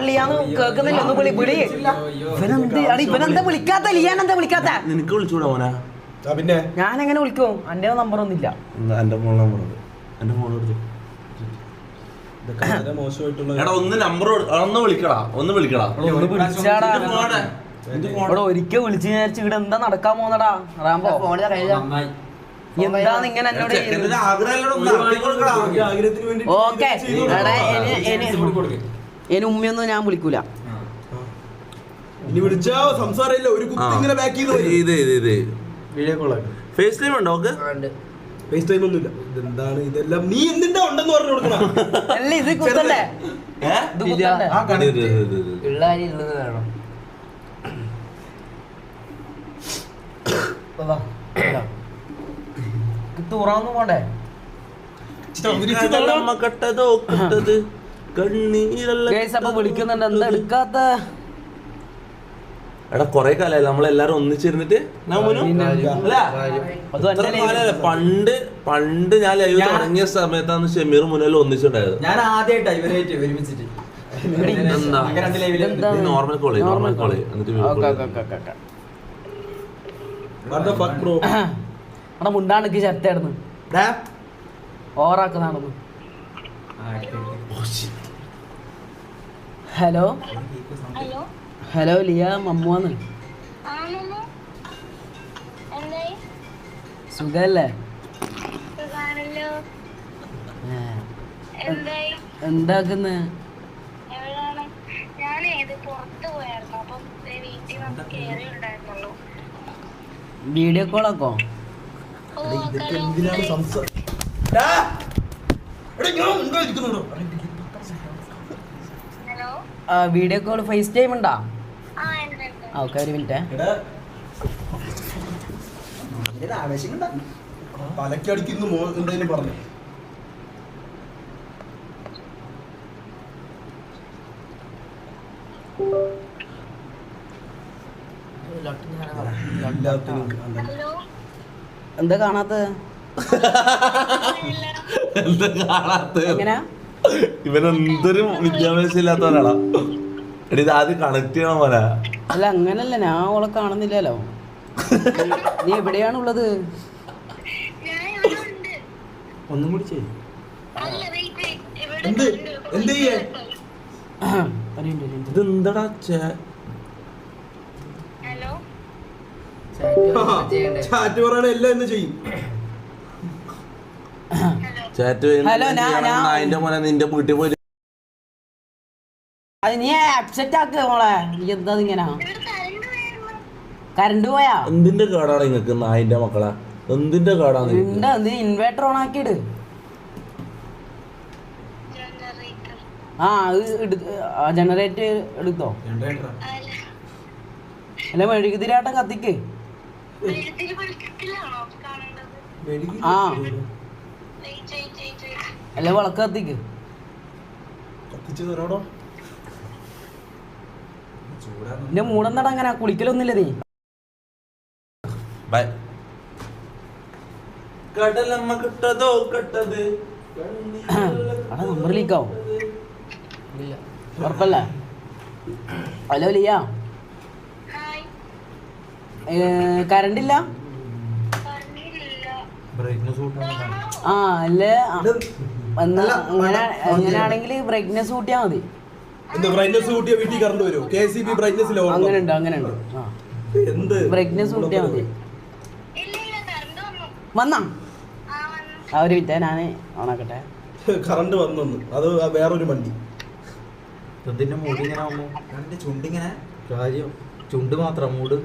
തള്ളിയാന്ന് കേൾക്കുന്നില്ല. ഒന്ന് വിളി. ഇവനെന്താ വിളിക്കാത്ത? ലിയാനെന്താ വിളിക്കാത്ത? നിനക്ക് വിളിച്ചൂടാ മോനാ? പിന്നെ ഞാൻ എങ്ങനെ വിളിക്കും? എന്റെ നമ്പർ ഒന്നുമില്ല. എന്റെ ഫോൺ നമ്പർ എന്റെ ഫോൺ എടുത്തു. എടാ ഒന്ന് നമ്പർ ഒന്ന് വിളിക്കടാ. ഇവിടെ ഒരിക്കൽ വിളിച്ചു വിചാരിച്ചു ഇവിടെ എന്താ നടക്കാൻ പോകുന്നടാ റാംബോ? എന്താന്ന് ഇങ്ങനെ എന്നോട്? ഓക്കെ ഇനി ഉമ്മയൊന്നും ഞാൻ വിളിക്കൂല. ഫേസ് ടൈം ഉണ്ടോ? ഫേസ് ടൈം ഒന്നുമില്ല. ഇതെന്താണ് ഇതെല്ലാം? നീ എന്തിന്റെ ഉണ്ടെന്ന് പറഞ്ഞു കൊടുക്കണം. അല്ല ഇത് കുത്തണ്ടേ? തുറന്നു പോണ്ടേ? അപ്പൊ വിളിക്കുന്നുണ്ട്. എന്താ എടുക്കാത്ത? എടാ കൊറേ കാലമായി നമ്മളെല്ലാരും ഒന്നിച്ചിരുന്നിട്ട്. പണ്ട് ഞാൻ ലൈവ് തുടങ്ങിയ സമയത്താണ് ഷമീർ മുന്നിൽ ഒന്നിച്ചിട്ടുണ്ടായത്. ഞാൻ ആദ്യമായിട്ടാ ഇവരായിട്ട് ഒരുമിച്ചിട്ട്. നോർമൽ കോളേ എന്നിട്ട് അവിടെ മുണ്ടാണിക്ക് ചരത്തായിരുന്നു ഓറാക്കുന്നാണെന്ന്. ഹലോ ഹലോ ലിയ, മമ്മുവാന്ന്. സുഖല്ലേ? എന്താക്കുന്ന്? വീഡിയോ കോളാക്കോ? വീഡിയോ കോൾ ഫേസ് ടൈം ഉണ്ടാ? ഓക്കെ ഒരു മിനിറ്റ്. തലക്കടിക്കുന്നു എന്തെങ്കിലും പറഞ്ഞു. എന്താ കാണാത്ത? ഇവനെന്തൊരു വിദ്യാഭ്യാസം ഇല്ലാത്തവനാടാ. എടി ഇത് ആദ്യം കണക്ട് ചെയ്യണം പോലെ. അല്ല അങ്ങനല്ല, ഞാൻ അവളെ കാണുന്നില്ലല്ലോ. നീ എവിടെയാണുള്ളത്? ഒന്നും കൂടി ചെയ്യും. ഇതെന്താടാ? ചാറ്റ് പറയണ എല്ലാം എന്ന് ചെയ്യും. അതിന്റെ മോനെ നിന്റെ വീട്ടിൽ പോയി അത് നീ അപ്സെറ്റ് ആക്ക് മോളെ. നീ എന്താ ഇങ്ങനെ? കറണ്ട് പോയാ? എന്തിന്റെ കാടാണ് നിങ്ങക്ക്? നായിന്റെ മക്കളെ എന്തിന്റെ കാടാണ്? നീ ഇൻവേർട്ടർ ഓൺ ആക്കിയിട്. ജനറേറ്റ് എടുത്തോ? അല്ല മെഴുകുതിരിയാട്ടം കത്തിക്ക്. അല്ല വിളക്ക് കത്തിക്ക്. എന്റെ മൂടെന്നട അങ്ങനെ കുളിക്കലൊന്നുമില്ല നീ. നമ്പർ ലീക്കാവും ഉറപ്പല്ല. ഹലോ ലിയ, കറണ്ട് ഇല്ല? ആ അല്ലേ അങ്ങനെയാണെങ്കിൽ ബ്രൈറ്റ്നെസ് കൂട്ടിയാ മതി. അങ്ങനെയുണ്ട്. ബ്രൈറ്റ്നെസ് കൂട്ടിയാ മതി. വന്നാ ഒരു വിറ്റ ഞാന് ഓണാക്കട്ടെ. കറണ്ട് വന്നു. അത് വേറൊരു വണ്ടി. ചുണ്ടിങ്ങനെ കാര്യം ചുണ്ട് മാത്രം മൂട്.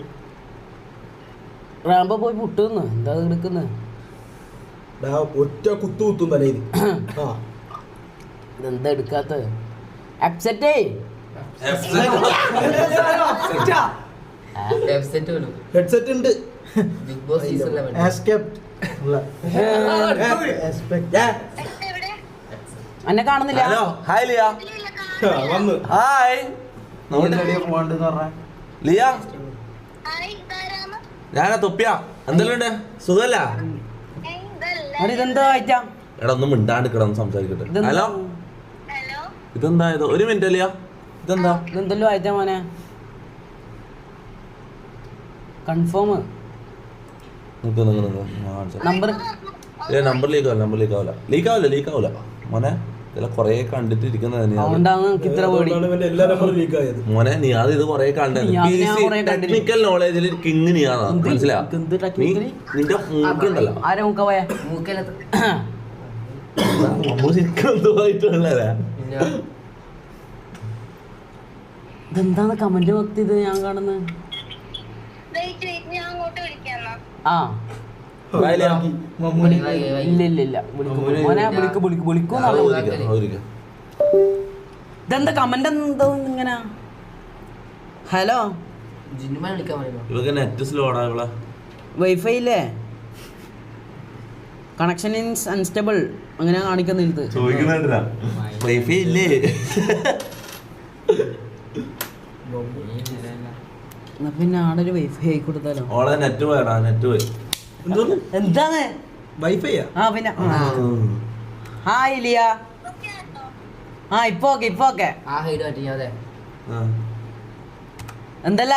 റാമ്പോ പോയി പുട്ടുന്നു. എന്താ എടുക്കുന്നത്? ഒറ്റ കുത്തും തലയിൽ. ഇതെന്താ എടുക്കാത്ത? അപ്സെറ്റ് ഹെഡ്സെറ്റ് ഉണ്ട്. ബിഗ് ബോസ് സീസൺ 11 എന്നെ കാണുന്നില്ല. Hello hi Liya. വന്ന് ഹായ് ലിയ, ഞാനാ തൊപ്പിയാ. എന്തെല്ലാം സുഖല്ല? ഇതെന്താ ആയിട്ടാ? എടാ ഒന്നും മിണ്ടാണ്ട് കിടന്ന് സംസാരിക്കട്ടെ. ഹലോ ഇതെന്താ? ഇത് ഒരു മിനിറ്റ് ലിയ. ഇതെന്താ ഇതെന്തല്ലോ അയച്ചാ മോനെ കൺഫേം നമ്പർ നമ്പർ ലീക്കാവില്ല മോനെ ഇതെല്ലാം കൊറേ കണ്ടിട്ട് ഇരിക്കുന്നത് അതുകൊണ്ടാണ് നമുക്ക് ഇത്ര പേടി എല്ലാ നമ്പറും ലീക്ക് ആയത്. മോനെ നീ അത് ഇത് കൊറേ ടെക്നിക്കൽ നോളേജിൽ കിങ് നീയാണ് മനസ്സിലാ നിന്റെ മൂക്കുണ്ടല്ലോ ആരെ മുക്ക പോയ എന്തുമായിട്ടുള്ളതാ ഇതെന്താണ് കമന്റ് ഭക്തി ഇത് ഞാൻ കാണുന്നത് ആ ഇല്ല വിളിക്കും ഇതെന്താ കമന്റ് എന്തോ ഇങ്ങനെ ഹലോ ഇവക്ക് നെറ്റ് സ്ലോഡാ ഇവളെ വൈഫൈ ഇല്ലേ കണക്ഷൻ ഇൻസ് അൺസ്റ്റേബിൾ അങ്ങനെ കാണിക്കുന്നില്ല ചോദിക്കുന്നുണ്ടാ വൈഫൈ ഇല്ലേ എന്നാ പിന്നെ ആടെ ഒരു വൈഫൈ ആയി കൊടുത്താലോ ഓളെ നെറ്റ് പോയടാ നെറ്റ് പോയി എന്താണ് വൈഫൈയാ? ആ പിന്നെ ഹായ് ലിയ ആ ഇപ്പൊ ഓക്കെ എന്തല്ല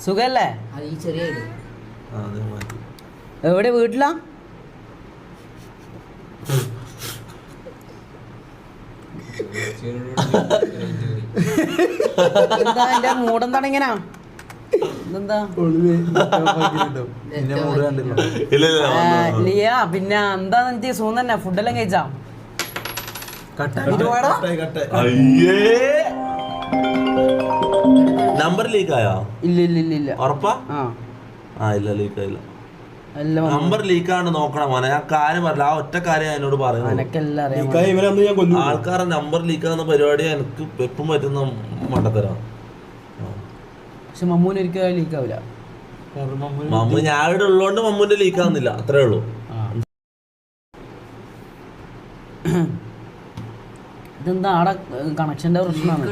സുഖല്ലേ എവിടെ വീട്ടിലാ എന്താ എന്റെ മൂടെന്താണ് ഇങ്ങനെ ഇതെന്താ ലിയ പിന്നെ എന്താന്ന് എനിക്ക് സുഖം തന്നെ ഫുഡെല്ലാം കഴിച്ചാ നമ്പർ ലീക്ക് ആയോ ഇല്ല ഉറപ്പാ ആ ഇല്ല ലീക്ക് ആയില്ല നമ്പർ ലീക്ക് ആണ് നോക്കണം മോനെ ഞാൻ കാര്യം പറയില്ല ആ ഒറ്റ കാര്യം എന്നോട് പറയുന്നത് ആൾക്കാരെ നമ്പർ ലീക്ക് ആകുന്ന പരിപാടി എനിക്ക് എപ്പം പറ്റുന്ന മണ്ടത്തരാണ് പക്ഷെ മമ്മൂന് ഒരിക്കലും ലീക്ക് ആവില്ല മമ്മൂ ഞാൻ ഇവിടെ ഉള്ളോണ്ട് മമ്മൂന്റെ ലീക്ക് ആവുന്നില്ല അത്രേ ഉള്ളൂ ഇതെന്താ ആടെ കണക്ഷന്റെ പ്രശ്നമാണ്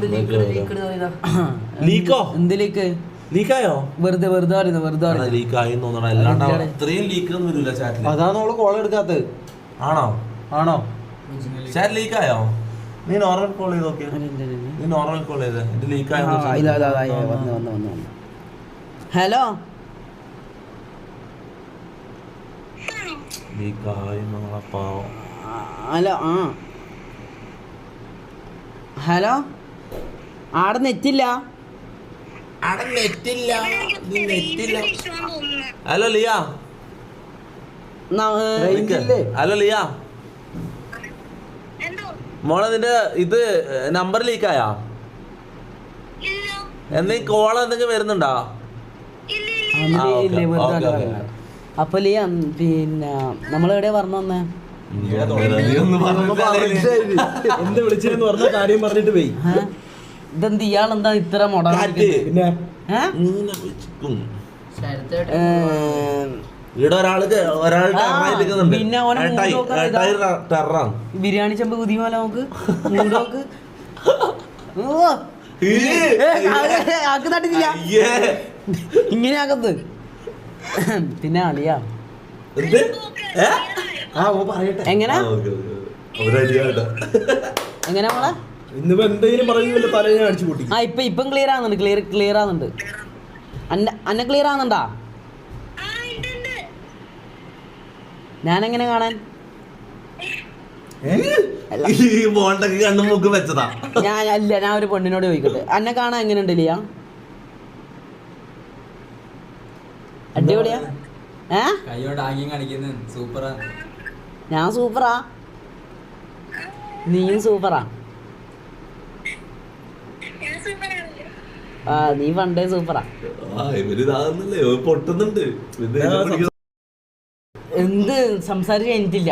ലീക്കോ എന്ത് ലീക്ക് ലീക്കായോ വെറുതെ പറയുന്നത് ലീക്ക് ആയി തോന്നണം അല്ലാണ്ട് അത്രയും ലീക്ക് ഒന്നും വരില്ല ചാറ്റിൽ അതാണ് നമ്മള് കോൾ എടുക്കാത്തത് ആണോ ചാറ്റ് ലീക്ക് ആയോ നീ നോർമൽ കോൾ ചെയ്ത് നോക്കിയാ നീ നോർമൽ കോൾ ചെയ്തേ എന്റെ ലീക്ക് ആയോ വന്നു ഹലോ ലീക്ക് ആയി പാവം ഹലോ ഹലോ ആടെ നെറ്റില്ല ഹലോ ലിയ ഹലോ ലിയ മോളെ നിന്റെ ഇത് നമ്പർ ലീക്കായാ എന്തെങ്കിലും കോൾ എന്തെങ്കിലും വരുന്നുണ്ടോ അപ്പൊ ലിയ പിന്നെ നമ്മളെവിടെയാ പറഞ്ഞു വന്നേ എന്ത് വിളിച്ചെന്ന് പറഞ്ഞ കാര്യം പറഞ്ഞിട്ട് പോയി. ഇതെന്ത് ഇയാളെന്താ ഇത്ര ഇവിടെ പിന്നെ ബിരിയാണി ചെമ്പ് കുതിമല നോക്ക് നോക്ക് ആക്ക് തട്ടില്ല ഇങ്ങനെ ആക്കത്ത് പിന്നെ അളിയാ എങ്ങനെ മോളെ ഇന്നിപ്പോ എന്തെങ്കിലും പറയുന്നില്ല തലേനെ അടിച്ചു പൊട്ടി. ആ ഇപ്പം ക്ലിയർ ആവുന്നുണ്ട് ക്ലിയർ ആവുന്നുണ്ട് അന്നെ ക്ലിയർ ആവുന്നുണ്ടാ ഞാനെങ്ങനെ കാണാൻ ഞാൻ ഒരു പെണ്ണിനോട് ചോദിക്കട്ടെ അന്നെ കാണാൻ എങ്ങനെയുണ്ട് ലിയ അടിപൊളിയാ ഞാൻ സൂപ്പറാ നീയും സൂപ്പറാ ആ നീ പണ്ടേ സൂപ്പറാ എന്ത് സംസാരിച്ച് കഴിഞ്ഞിട്ടില്ല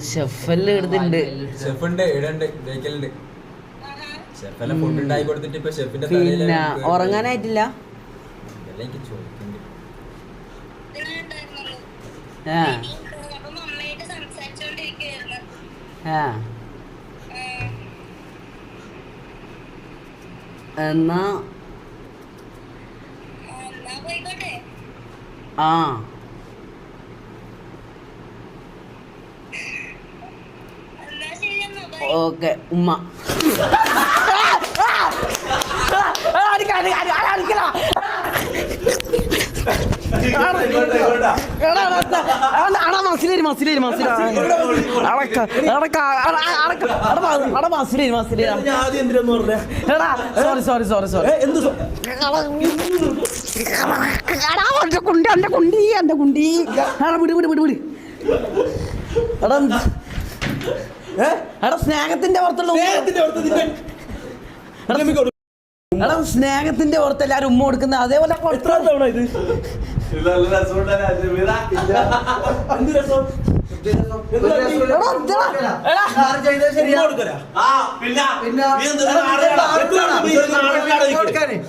ഷെഫെല്ലാം എടുത്തിട്ടുണ്ട് പിന്നെ ഉറങ്ങാനായിട്ടില്ല എന്നാ ആ ഓക്കെ ഉമ്മ സ്നേഹത്തിന്റെ സ്നേഹത്തിന്റെ പുറത്ത് എല്ലാരും ഉമ്മ കൊടുക്കുന്നത് അതേപോലെ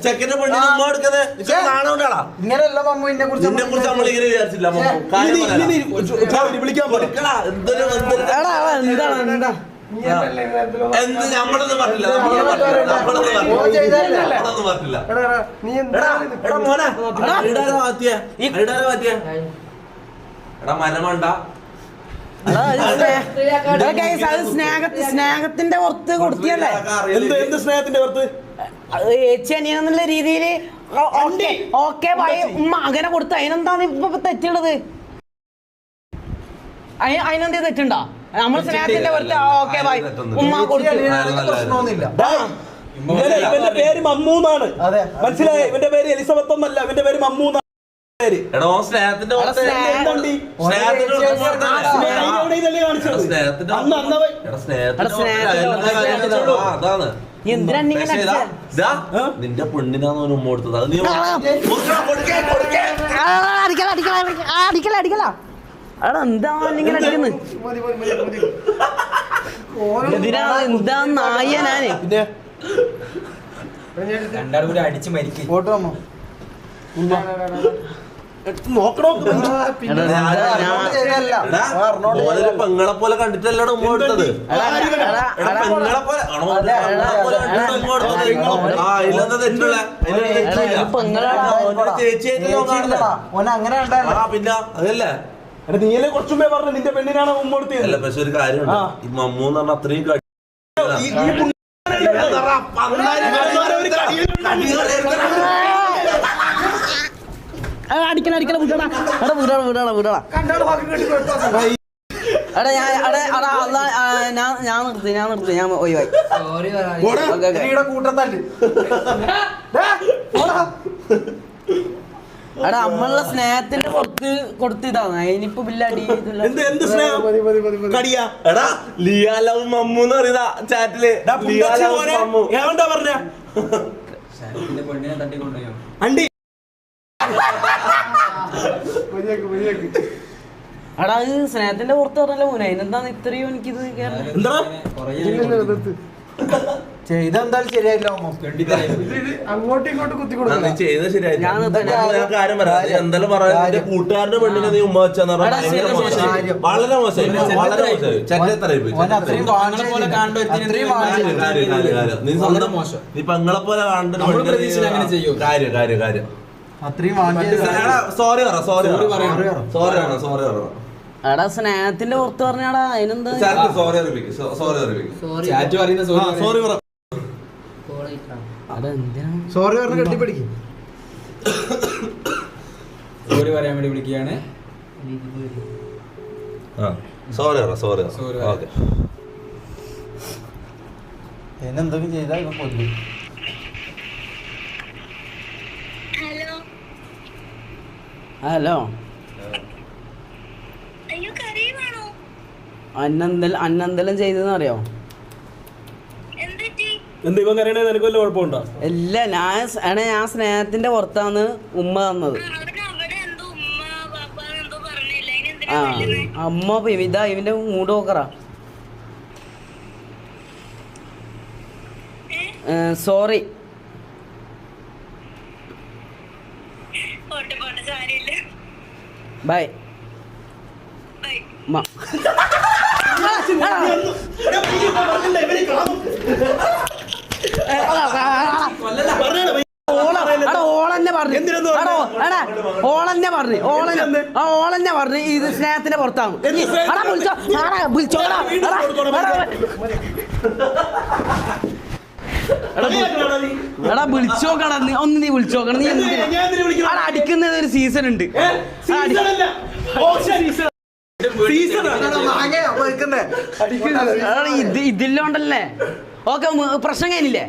ചെക്കന്റെ പെണ്ണിന് ഉമ്മ കൊടുക്കുന്നത് നാണോണ്ടാടാ. ഇങ്ങനെയല്ല മമ്മു ഇതിനെ കുറിച്ച് നമ്മൾ ഇങ്ങനെ വിചാരിച്ചില്ല. വിളിക്കാൻ പോലെ എന്ത് നമ്മളൊന്നും പറഞ്ഞില്ല, നമ്മളൊന്നും പറഞ്ഞില്ല. എടാ മരമണ്ട സ്നേഹത്തിന്റെ പുറത്ത് കൊടുത്തിയല്ലേ? എന്ത് സ്നേഹത്തിന്റെ പുറത്ത്? ഏച്ചി അനിയെന്നുള്ള രീതിയില് ഓക്കെ ഉമ്മ അങ്ങനെ കൊടുത്തു. അതിനെന്താണ് ഇപ്പൊ തെറ്റുള്ളത്? അതിനെന്തേ തെറ്റുണ്ടോ? നമ്മൾ സ്നേഹത്തിന്റെ പുറത്ത് ഓക്കെ ബൈ ഉമ്മ കൊടുത്തു. പ്രശ്നമൊന്നുമില്ല. ഇവന്റെ പേര് മമ്മൂന്നാണ്. മനസ്സിലായി? ഇവന്റെ പേര് എലിസബത്ത് ഒന്നല്ല, ഇവന്റെ പേര് മമ്മൂന്നാണ്. എടോ സ്നേഹത്തിന്റെ അതാണ് നിന്റെ പെണ്ണിനാന്ന് ഉമ്മ കൊടുത്തത്. അത് നീ അടിക്കല എന്താ ഇങ്ങനെ അടിക്കുന്നത്? എന്താ നായ ഞാന് രണ്ടാളും കൂടി അടിച്ച് മരിക്കും. പെങ്ങളെ പോലെ കണ്ടിട്ടല്ലടോ ഉമ്മ കൊടുത്തത്. പെങ്ങളെ പോലെ പിന്നെ അതല്ലേ നീയല്ലേ കുറച്ചുമ്പേ പറഞ്ഞു നിന്റെ പെണ്ണിനാണ് ഉമ്മ കൊടുത്തത്. അല്ല പക്ഷെ ഒരു കാര്യമുണ്ട്, ഈ മമ്മൂ എന്ന് പറഞ്ഞ അത്രയും അടിക്കല വിടടാ ഞാൻ നിർത്തി ഞാൻ ഒഴിവായി. കൂട്ടത്തല്ല് എടാ നമ്മളുടെ സ്നേഹത്തിന്റെ പുറത്ത് കൊടുത്തിതാണ്. അതിനിപ്പോ ബില്ലടി എന്ത് സ്നേഹം? എടാ ലിയാലവ് മമ്മൂ എന്ന് പറയുന്ന ചാറ്റില് എന്താ പറഞ്ഞ പെണ്ണിനെ തട്ടിക്കൊണ്ടുപോയോ അണ്ടി? എടാ അത് സ്നേഹത്തിന്റെ പുറത്ത് പറഞ്ഞല്ലോ മോനെ. അതിനെന്താണ് ഇത്രയും എനിക്കിത് എന്താ ചെയ്തെന്തായാലും ശരിയായില്ല. അങ്ങോട്ടും ഇങ്ങോട്ടും കുത്തി നീ ചെയ്തത് ശരിയായി. ഞാൻ കാര്യം പറയാം, എന്തായാലും പറയാ കൂട്ടുകാരന്റെ പെണ്ണിനെ നീ ഉമ്മ വെച്ചാന്ന് പറഞ്ഞാൽ വളരെ മോശമായി. നീ സ്വന്തം മോശം. നീ പെങ്ങളെ പോലെ കാണേണ്ട കാര്യം സോറി പറ. എടാ സ്നേഹത്തിന്റെ പുറത്ത് പറഞ്ഞാടാ അതിനെന്താ സോറി പറഞ്ഞ കെട്ടിപ്പിടിക്കും. സോറി പറയാൻ വേണ്ടി വിളിക്കുകയാണ്. എന്തെങ്കിലും ചെയ്താൽ ഇവൻ കൊല്ലും. ഹലോ അന്നെന്തെല്ലാം ചെയ്തെന്ന് അറിയോ? എന്ത് ഇവൻ കരയണേ? നിനക്ക് വല്ല കുഴപ്പമുണ്ടോ? ഇല്ല ഞാൻ സ്നേഹത്തിന്റെ പുറത്താണ് ഉമ്മ തന്നത്. ആ അമ്മ ഇതാ ഇവന്റെ മൂഡ് നോക്കറ. സോറി ബൈ ഓളെന്നെ പറഞ്ഞു പറഞ്ഞു ഇത് സ്നേഹത്തിന്റെ പുറത്താണ്. എടാ വിളിച്ചോക്കണം ഒന്ന്, നീ വിളിച്ചോക്കണം. നീ അവിടെ അടിക്കുന്നത് ഒരു സീസൺ ഉണ്ട്. ഇതില്ലോണ്ടല്ലേ. ഓക്കെ പ്രശ്നം കഴിഞ്ഞില്ലേ?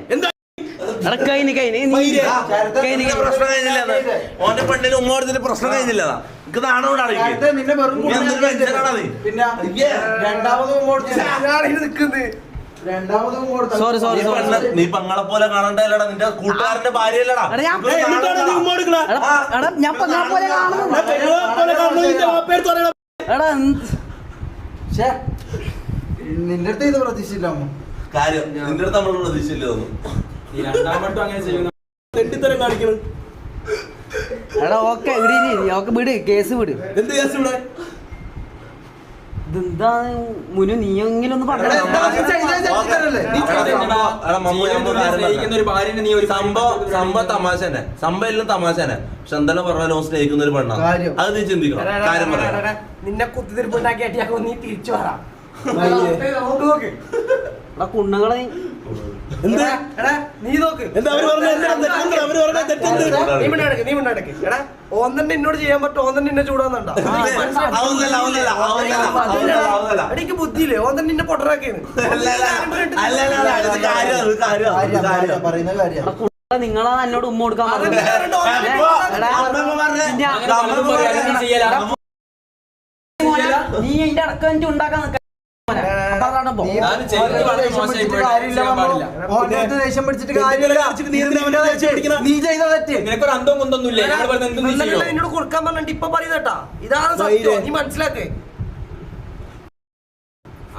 പ്രശ്നം കഴിഞ്ഞില്ല. ഓന്റെ പെണ്ണിന് ഉമ്മ കൊടുത്തിട്ട് പ്രശ്നം കഴിഞ്ഞില്ല. എനിക്ക് നാണോട് സോറി സോറി നീ പങ്ങളെ പോലെ കാണണ്ടല്ലടാ, നിന്റെ കൂട്ടുകാരന്റെ ഭാര്യയല്ലടാ. ഞാൻ പങ്ങളെ പോലെ കാണുന്നു. എടാ നിന്റെ അടുത്ത് ഇത് പ്രതീക്ഷിച്ചില്ല അമ്മ. കാര്യം നിന്റെ അടുത്ത് നമ്മൾ പ്രതീക്ഷയില്ല തോന്നുന്നു. എടാ ഓക്കെ ഓക്കെ വിട്, കേസ് വിട്. എന്ത് കേസ് ഇവിടെ? ഇതെന്താ മുനു, നീ എങ്കിലും ഒന്ന് പറഞ്ഞു. സംഭവം തമാശ തന്നെ, സംഭവം എല്ലാം തമാശ തന്നെ. പക്ഷെ എന്തായാലും പറഞ്ഞാലും സ്നേഹിക്കുന്ന ഒരു പെണ്ണാണ്. അത് നീ ചിന്തിക്കണം. കാര്യം പറയാം. നിന്നെ കുത്തിരിപ്പുണ്ടാക്കിയാ നീ തിരിച്ചു വരാം. കുണ്ണുകളെ നീ നോക്ക്, നീ മിണ്ടാടക്ക്. എടാ ഓൻ തന്നെ എന്നോട് ചെയ്യാൻ പറ്റും, ഓൻ തന്നെ എന്നെ ചൂടാന്നുണ്ടോ? എനിക്ക് ബുദ്ധിയില്ലേ? ഓൻ തന്നെ എന്നെ പൊട്ടറാക്കിയാണ്. നിങ്ങളാ എന്നോട് ഉമ്മ കൊടുക്കാൻ പറഞ്ഞു. നീ അതിന്റെ അടക്കം എനിക്ക് ഉണ്ടാക്കാൻ നിൽക്കാൻ. ദേഷ്യം പിടിച്ചിട്ട് നിനക്കൊരു അന്തം കൊണ്ടൊന്നുമില്ല. എന്നോട് കൊടുക്കാൻ പറഞ്ഞിട്ട് ഇപ്പൊ പറയുന്നേട്ടാ, ഇതാണ് സത്യം. നീ മനസ്സിലാക്കേ.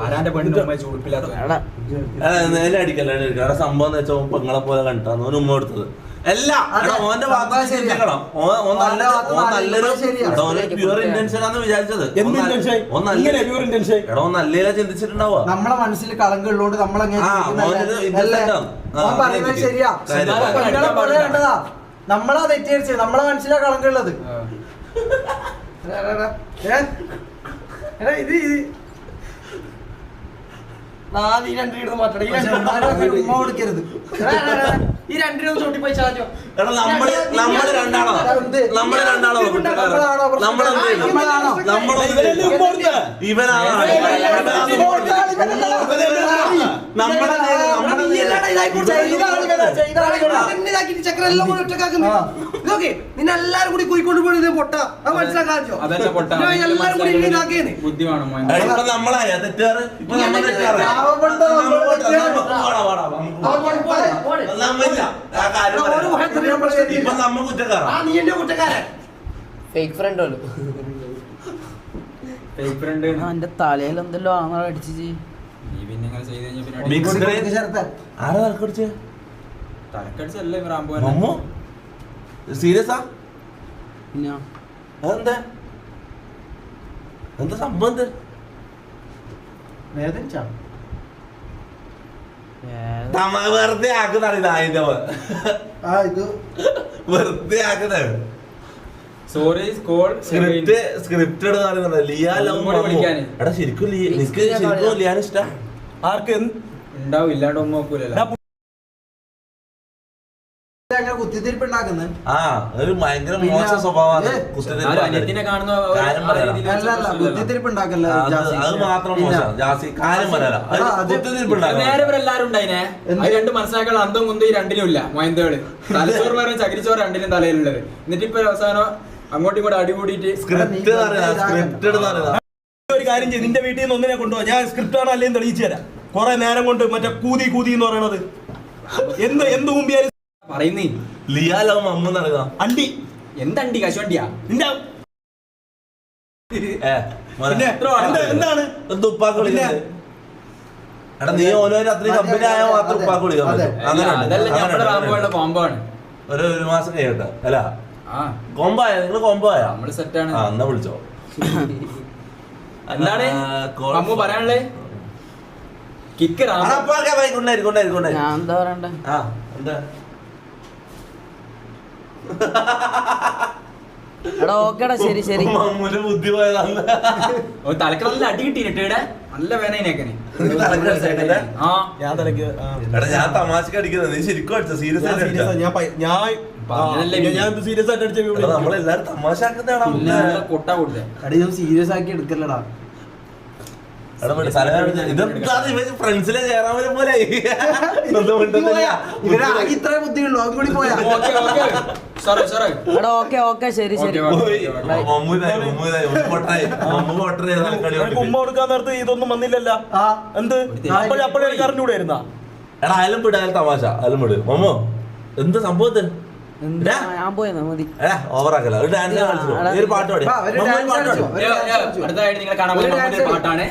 ആരാന്റെ പെണ്ണിന് ഉമ്മ ചുടുപ്പില്ലാത്ത അടിക്കല്ല. സംഭവം എന്ന് വെച്ചാൽ പെങ്ങളെ പോലെ കണ്ടാന്ന് ഓന് ഉമ്മ കൊടുത്തത് അല്ല. ഓന്റെ ഭാഗത്ത് ചിന്തിക്കണം. നല്ലൊരു പ്യൂർ ഇന്റൻഷൻ ആണെന്ന് വിചാരിച്ചത്. എടോ നല്ലതിലാ ചിന്തിച്ചിട്ടുണ്ടാവുക. നമ്മളെ മനസ്സിൽ കളങ്കം ഉള്ളതുകൊണ്ട് നമ്മളങ്ങനെ ശരിയാ. നമ്മളാ തെറ്റിദ്ധരിച്ചത്. നമ്മളെ മനസ്സിലാ കളങ്കം ഉള്ളത്. ഉമ്മ കൊടുക്കരുത്. ഈ രണ്ടിനും ചോട്ടി പോയി ചാച്ചോ. നമ്മള് രണ്ടാളോ നിന്നെല്ലാരും കൂടി കുയിക്കൊണ്ട് പോയി പൊട്ട മനസ്സിലാക്കാച്ചോ. എല്ലാരും കൂടി ഇതാക്കിയേനെ നമ്മളായ തെറ്റാറ്. ഇപ്പൊ നമ്മ കുറ്റക്കാരാ. നീ എന്റെ കുറ്റക്കാരൻ. ഫേക്ക് ഫ്രണ്ട് എന്റെ തലയിൽ എന്തെല്ലോ ആണോ അടിച്ചു. സീരിയസാ? പിന്നെ എന്താ സംഭവം? വെറുതെ ആക്കുന്നതാണ് ഇത്. വെറുതെ ആക്കുന്നത്. സ്ക്രിപ്റ്റഡ് എടാ ശരിക്കും നിനക്ക് ശരിക്കും ലിയാൻ ഇഷ്ടം? ആർക്ക് ഉണ്ടാവും, ഇല്ലാണ്ട് ഒന്നും നോക്കൂലല്ലോ. കുത്തിത്തിരിപ്പുണ്ടാക്കുന്നത് ഒരു ഭയങ്കര മോശം സ്വഭാവമാണ്. അത് മാത്രം മോശം. ജാസി കാര്യം പറയാലോ. എല്ലാരും ഉണ്ടായിനെ. രണ്ട് മനസ്സിലാക്കാൻ അന്തം കുന്തും ഈ രണ്ടിലും ഇല്ല. മൊയന്തകള് തലച്ചോറ് പറഞ്ഞ ചകിരിച്ചോറ് രണ്ടിലും തലയിലുള്ളത്. എന്നിട്ട് ഇപ്പൊ അവസാനം അങ്ങോട്ടും ഇങ്ങോട്ടും അടികൂടിയിട്ട് ഒരു കാര്യം ചെയ്ത് നിന്റെ വീട്ടിൽ നിന്ന് ഒന്നിനെ കൊണ്ടുപോകാം. ഞാൻ സ്ക്രിപ്റ്റ് ആണോ അല്ലേന്ന് തെളിയിച്ചു തരാം. കുറെ നേരം കൊണ്ട് മറ്റേ കൂതി എന്ന് പറയണത് എന്ത് മുമ്പിയാലും പറയുന്നേ. ലിയാലോ അമ്മ നടക്കുക അണ്ടി. എന്തണ്ടി കശുവണ്ടിയാ നിന്റെ എന്താണ് ഉപ്പാക്ക് വിളിക്കുന്നത്? എടാ നീ ഓരോരു അത്രയും കമ്പനി ആയ മാത്രം ഉപ്പാക്ക് വിളിക്കാൻ പറ്റും. കോംബോ ആണ്. ഒരു മാസം കഴിയട്ടെ അല്ല? കോംബോ ആയ നിങ്ങള് കോംബോ ആയാ? നമ്മള് സെറ്റാണ്. എന്നാ വിളിച്ചോ. എന്താണ് അമ്മ പറയാനുള്ളത്? കിക്ക് ഞാൻ എന്താ പറയണ്ടേ? എടാ ഓക്കേടാ ശരി ശരി. മമ്മൂന്റെ ബുദ്ധി പോയതാണ്. തലക്ക് നല്ല അടി കിട്ടിയിട്ട് ഇവിടെ നല്ല വേനേനെ ആ ഞാൻ തലക്ക് എടാ ഞാൻ തമാശക്ക് അടിക്കുന്നത്, നീ ശരിക്കും അടിച്ച സീരിയസ് ആയിട്ട് അടിച്ചാ? ഞാൻ സീരിയസ് ആയിട്ട് അടിച്ച എടാ നമ്മളെല്ലാരും തമാശ ആക്കുന്നതാടാ. കൊട്ട കൊടുത്തേ സീരിയസ് ആക്കി എടുക്കല്ലടാ. ഫ്രണ്ട്സിലെ ചേരാൻ പോലെ ഇത്ര ബുദ്ധിയുള്ളൂ അതും കൂടി പോയാ. സോറി സോറി എടാ ഓക്കെ ശരി ശരി. ഉമ്മ കൊടുക്കാൻ നേരത്ത് ഇതൊന്നും വന്നില്ലല്ല. എന്ത് അപ്പോഴേ കറിഞ്ഞൂടായിരുന്നാ? എടാ അയാലും വിട്, അയാലും തമാശ അയാലും വിട്. മമ്മോ എന്ത് സംഭവത്തിൽ ഞാൻ പോയെന്നാ മതി. ഓവറാക്കല. ഒരു ഡാൻസ് കളിച്ചു, ഒരു പാട്ട് പാടി. അടുത്തതായിട്ട് നിങ്ങൾ കാണാൻ പോകുന്ന പാട്ടാണ്